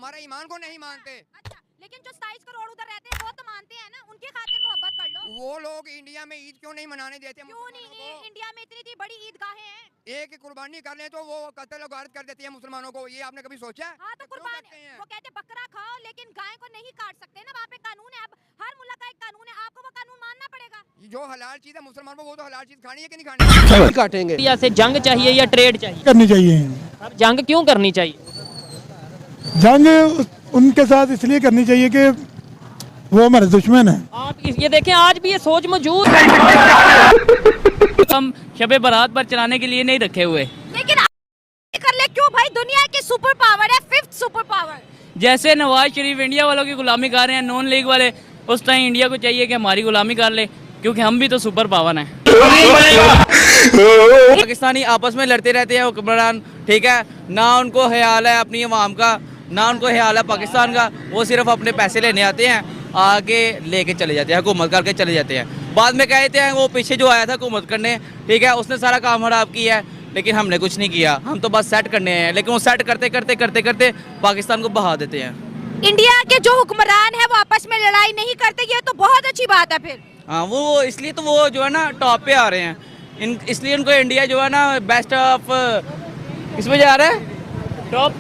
हमारे ईमान को नहीं मानते। अच्छा, लेकिन जो 27 करोड़ उधर रहते हैं वो तो मानते हैं ना, उनकी खातिर मोहब्बत कर लो। वो लोग इंडिया में ईद क्यों नहीं मनाने देते? क्यों नहीं? इंडिया में इतनी बड़ी ईदगाहें हैं। एक कुर्बानी कर ले तो वो कत्ल गारत कर देती है मुसलमानों को, ये आपने कभी सोचा? हाँ तो कुर्बानी, वो कहते हैं बकरा खाओ लेकिन गाय को नहीं काट सकते ना, वहाँ पे कानून है। अब हर मुल्क का एक कानून है, आपको वो कानून मानना पड़ेगा। जो हलाल चीज है मुसलमान को, वो तो हलाल चीज खानी है कि नहीं खानी? काटेंगे। इंडिया से जंग चाहिए या ट्रेड चाहिए? करनी चाहिए। अब जंग क्यों करनी चाहिए? जंग उनके साथ इसलिए करनी चाहिए कि वो हमारे दुश्मन है। आप ये देखें, आज भी ये सोच मौजूद है। हम शबे बारात पर चलाने के लिए नहीं रखे हुए, लेकिन कर ले क्यों भाई? दुनिया की सुपर पावर है, 5th सुपर पावर। जैसे नवाज शरीफ इंडिया वालों की गुलामी कर रहे हैं, नॉन लीग वाले, उस टाइम इंडिया को चाहिए कि हमारी गुलामी कर ले, क्योंकि हम भी तो सुपर पावर हैं। पाकिस्तानी आपस में लड़ते रहते हैं हुक्मरान, ठीक है ना, उनको ख्याल है अपनी अवाम का, ना उनको ख्याल है पाकिस्तान का। वो सिर्फ अपने पैसे लेने आते हैं, आगे लेके चले जाते हैं, हुकूमत करके चले जाते हैं। बाद में कहते हैं वो पीछे जो आया था हुकूमत करने, ठीक है, उसने सारा काम खराब किया है, लेकिन हमने कुछ नहीं किया, हम तो बस सेट करने हैं। लेकिन वो सेट करते करते करते करते पाकिस्तान को बहा देते हैं। इंडिया के जो हुक्मरान है वो आपस में लड़ाई नहीं करते, ये तो बहुत अच्छी बात है फिर। हाँ, वो इसलिए तो वो जो है ना टॉप पे आ रहे हैं, इसलिए उनको इंडिया जो है ना बेस्ट ऑफ इसमें जा रहा है, टॉप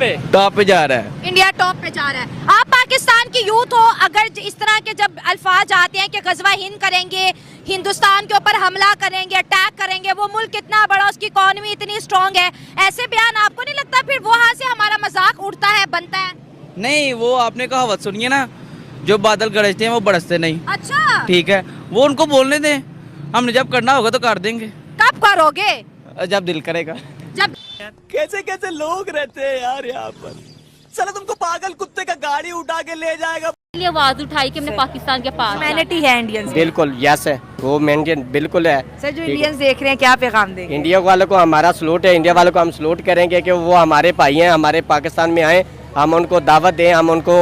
पे जा रहा है। इंडिया टॉप पे जा रहा है। आप पाकिस्तान की यूथ हो, अगर इस तरह के जब अल्फाज आते हैं कि गजवा हिंद करेंगे, हिंदुस्तान के ऊपर हमला करेंगे, अटैक करेंगे, वो मुल्क कितना बड़ा, उसकी इकॉनमी इतनी स्ट्रांग है, ऐसे बयान आपको नहीं लगता फिर वहाँ से हमारा मजाक उड़ता है, बनता है? नहीं, वो आपने कहावत सुनिए ना, जो बादल गरजते हैं वो बरसते नहीं। अच्छा, ठीक है, वो उनको बोलने दें, हमने जब करना होगा तो कर देंगे। कब करोगे? जब दिल करेगा। जब कैसे कैसे लोग रहते हैं यार यहाँ पर, चलो तुमको पागल कुत्ते का गाड़ी उठा के ले जाएगा। ये आवाज उठाई कि हमने पाकिस्तान के पास ह्यूमैनिटी है इंडियंस। बिल्कुल यस है, वो इंडियन बिल्कुल है। सर जो इंडियंस देख रहे हैं क्या पैगाम देंगे? इंडिया वालों को हमारा सलूट है, इंडिया वालों को हम सलूट करेंगे कि वो हमारे भाई हैं, हमारे पाकिस्तान में आए, हम उनको दावत दें, हम उनको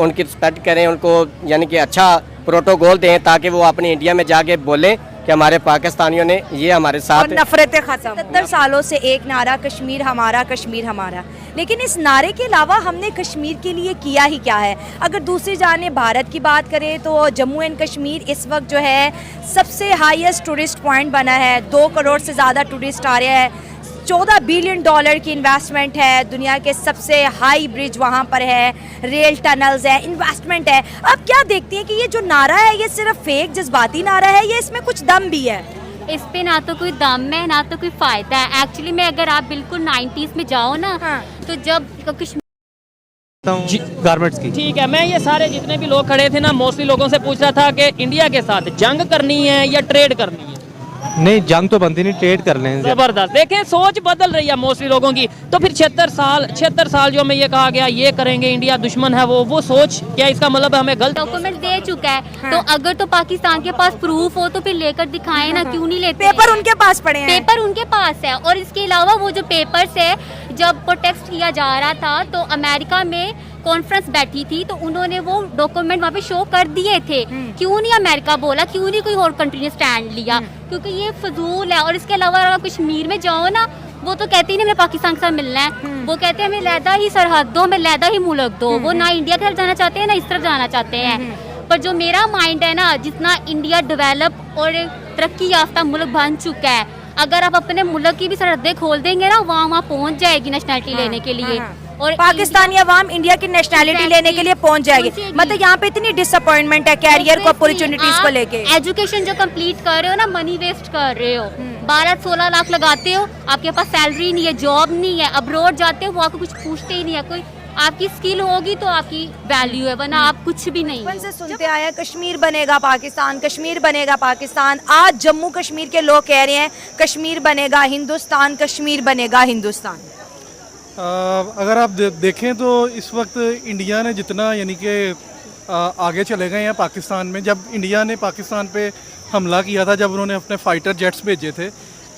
उनकी रिस्पेक्ट करें, उनको यानी कि अच्छा प्रोटोकॉल दें, ताकि वो अपने इंडिया में जाके बोलें कि हमारे पाकिस्तानियों ने ये हमारे साथ नफरतें खत्म। 70 सालों से एक नारा कश्मीर हमारा, कश्मीर हमारा, लेकिन इस नारे के अलावा हमने कश्मीर के लिए किया ही क्या है? अगर दूसरी जाने भारत की बात करें तो जम्मू एंड कश्मीर इस वक्त जो है सबसे हाईएस्ट टूरिस्ट पॉइंट बना है, 2 करोड़ से ज़्यादा टूरिस्ट आ रहे हैं, $14 बिलियन की इन्वेस्टमेंट है, दुनिया के सबसे हाई ब्रिज वहाँ पर है, रेल टनल्स है, इन्वेस्टमेंट है। अब क्या देखती हैं कि ये जो नारा है ये सिर्फ फेक जज्बाती नारा है या इसमें कुछ दम भी है? इस पे ना तो कोई दम है ना तो कोई फायदा है। एक्चुअली में अगर आप बिल्कुल 90s में जाओ ना, तो जब गारमेंट्स की, ठीक है, मैं ये सारे जितने भी लोग खड़े थे ना, मोस्टली लोगों से पूछ रहा था कि इंडिया के साथ जंग करनी है या ट्रेड करनी है। नहीं, जंग तो बनती नहीं, ट्रेड कर लें। जबरदस्त, देखें सोच बदल रही है मोस्टली लोगों की। तो फिर 76 साल जो हमें ये कहा गया ये करेंगे, इंडिया दुश्मन है, वो सोच क्या इसका मतलब हमें गलत डॉक्यूमेंट दे चुका है? हाँ। तो अगर तो पाकिस्तान के पास प्रूफ हो तो फिर लेकर दिखाएं ना, क्यों नहीं लेते? पेपर उनके पास पड़े हैं, पेपर उनके पास है। और इसके अलावा वो जो पेपर्स है, जब प्रोटेस्ट किया जा रहा था तो अमेरिका में कॉन्फ्रेंस बैठी थी तो उन्होंने वो डॉक्यूमेंट वहाँ पे शो कर दिए थे। क्यों नहीं अमेरिका बोला, क्यों नहीं कोई और कंट्री ने स्टैंड लिया? क्योंकि ये फजूल है। और इसके अलावा अगर कश्मीर में जाओ ना, वो तो कहते ही नहीं हमें पाकिस्तान के साथ मिलना है, वो कहते हैं हमें लहदा ही सरहद दो, हमें लहदा ही मुल्क दो। वो ना इंडिया की तरफ जाना चाहते हैं ना इस तरफ जाना चाहते हैं। पर जो मेरा माइंड है ना, जितना इंडिया डेवलप और तरक्की याफ्ता मुल्क बन चुका है, अगर आप अपने मुल्क की भी सरहदें खोल देंगे ना, वहाँ पहुँच जाएगी नेशनलिटी लेने के लिए। और पाकिस्तानी अवाम इंडिया की नेशनलिटी लेने के लिए पहुंच जाएगी। मतलब यहाँ पे इतनी डिसअपॉइंटमेंट है कैरियर को, अपॉर्चुनिटीज को लेके। एजुकेशन जो कंप्लीट कर रहे हो ना, मनी वेस्ट कर रहे हो, 12-16 लाख लगाते हो, आपके पास सैलरी नहीं है, जॉब नहीं है, अब्रॉड जाते हो वो आपको कुछ पूछते ही नहीं है। कोई आपकी स्किल होगी तो आपकी वैल्यू है, वरना आप कुछ भी नहीं। से सुनते आए कश्मीर बनेगा पाकिस्तान, कश्मीर बनेगा पाकिस्तान। आज जम्मू कश्मीर के लोग कह रहे हैं कश्मीर बनेगा हिंदुस्तान, कश्मीर बनेगा हिंदुस्तान। अगर आप देखें तो इस वक्त इंडिया ने जितना यानी कि आगे चले गए हैं पाकिस्तान में, जब इंडिया ने पाकिस्तान पे हमला किया था, जब उन्होंने अपने फाइटर जेट्स भेजे थे,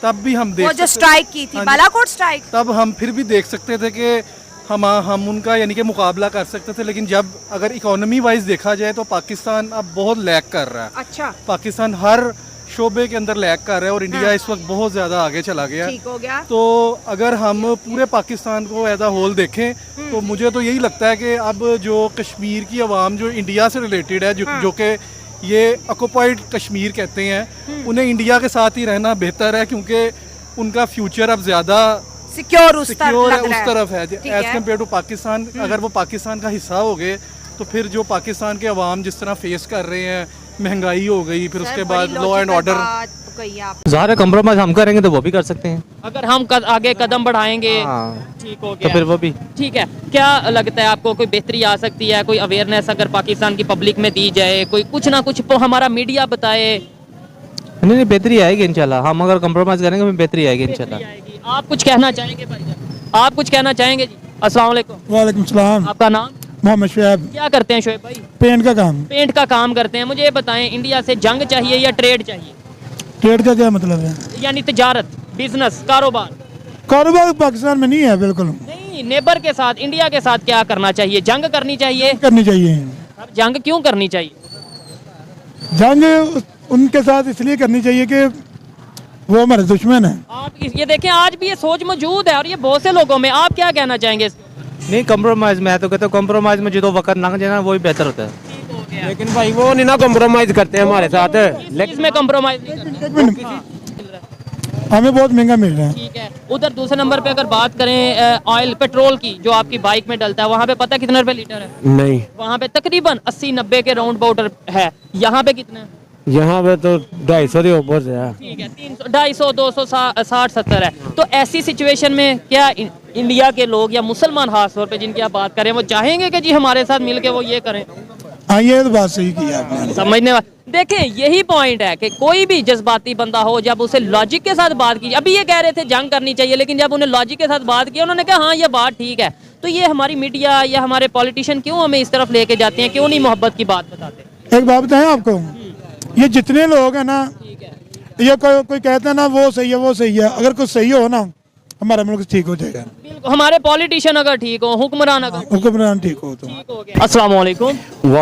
तब भी हम देख, वो जो स्ट्राइक की थी, बालाकोट स्ट्राइक, तब हम फिर भी देख सकते थे कि हम उनका यानी कि मुकाबला कर सकते थे। लेकिन जब अगर इकोनॉमी वाइज देखा जाए तो पाकिस्तान अब बहुत लैग कर रहा है। अच्छा, पाकिस्तान हर शोबे के अंदर लैग कर रहा है और इंडिया इस वक्त बहुत ज़्यादा आगे चला गया है। ठीक हो गया। तो अगर हम पूरे पाकिस्तान को एज अ होल देखें तो मुझे तो यही लगता है कि अब जो कश्मीर की आवाम जो इंडिया से रिलेटेड है जो कि ये ऑक्युपाइड कश्मीर कहते हैं, उन्हें इंडिया के साथ ही रहना बेहतर है क्योंकि उनका फ्यूचर अब ज़्यादा सिक्योर उस सिक्योर है, तरफ उस तरफ है ठीक एज है। Compare to Pakistan. अगर वो पाकिस्तान का हिस्सा हो गए तो फिर जो पाकिस्तान के अवाम जिस तरह फेस कर रहे हैं, महंगाई हो गई, फिर उसके बाद लॉ एंड ऑर्डर। ज़ाहिर है कंप्रोमाइज़ हम करेंगे तो वो भी कर सकते हैं। अगर हम आगे कदम बढ़ाएंगे हाँ, ठीक हो तो गया। फिर वो भी ठीक है, क्या लगता है आपको कोई बेहतरी आ सकती है, कोई अवेयरनेस अगर पाकिस्तान की पब्लिक में दी जाए, कोई कुछ ना कुछ हमारा मीडिया बताए? नहीं बेहतरी आएगी इंशाल्लाह। हम अगर कंप्रोमाइज़ करेंगे तो बेहतरी आएगी इंशाल्लाह। आएगी। आप कुछ कहना चाहेंगे भाई? आप कुछ कहना चाहेंगे जी? अस्सलाम वालेकुम। वालेकुम सलाम। आपका नाम? मोहम्मद शुएब। क्या करते हैं शुएब भाई? पेंट का काम। पेंट का काम करते हैं। मुझे ये बताएं, इंडिया से जंग चाहिए या ट्रेड चाहिए? ट्रेड का क्या मतलब है? यानी तिजारत, बिजनेस, कारोबार। कारोबार पाकिस्तान में नहीं है बिल्कुल। नहीं, नेबर के साथ, इंडिया के साथ क्या करना चाहिए? जंग करनी चाहिए? करनी चाहिए। अब जंग क्यों करनी चाहिए? जंग उनके साथ इसलिए करनी चाहिए कि वो हमारे दुश्मन है। आप ये देखें, आज भी ये सोच मौजूद है और ये बहुत से लोगों में। आप क्या कहना चाहेंगे? नहीं कंप्रोमाइज़, मैं तो कहता हूँ कंप्रोमाइज़ में जो वक्त लग जाए ना वही बेहतर होता है। लेकिन भाई वो नहीं ना कंप्रोमाइज़ करते हैं हमारे साथ। इसमें कंप्रोमाइज नहीं करना। हमें बहुत महंगा मिल रहा है। ठीक है। उधर दूसरे नंबर पे अगर बात करें ऑयल पेट्रोल की, जो आपकी बाइक में डलता है, वहाँ पे पता है कितने रुपए लीटर है? नहीं, वहाँ पे तकरीबन 80-90 के राउंड बाउट है। यहाँ पे कितने है? यहाँ पे तो 250 के ऊपर है। ठीक है, 300, 250, 200, 60, 70 है। तो ऐसी सिचुएशन में क्या इंडिया के लोग या मुसलमान खास तौर पे जिनकी आप बात करें, वो चाहेंगे कि जी हमारे साथ मिलके वो ये करें? हाँ, ये तो बात सही की आपने। समझने वाले देखें, यही पॉइंट है कि कोई भी जज्बाती बंदा हो, जब उसे लॉजिक के साथ बात की, अभी ये कह रहे थे जंग करनी चाहिए, लेकिन जब उन्हें लॉजिक के साथ बात की, उन्होंने कहा हाँ ये बात ठीक है। तो ये हमारी मीडिया या हमारे पॉलिटिशियन क्यों हमें इस तरफ लेके जाते हैं, क्यों नहीं मोहब्बत की बात बताते? एक बात बताएं आपको, ये जितने लोग हैं ना, ये कोई कहता है ना वो सही है वो सही है, अगर कुछ सही हो ना हमारा मुल्क ठीक हो जाएगा। बिल्कुल, हमारे पॉलिटिशियन अगर ठीक हो, हुक्मरान अगर हुक्मरान ठीक हो तो। ठीक हो गया। अस्सलाम वालेकुम।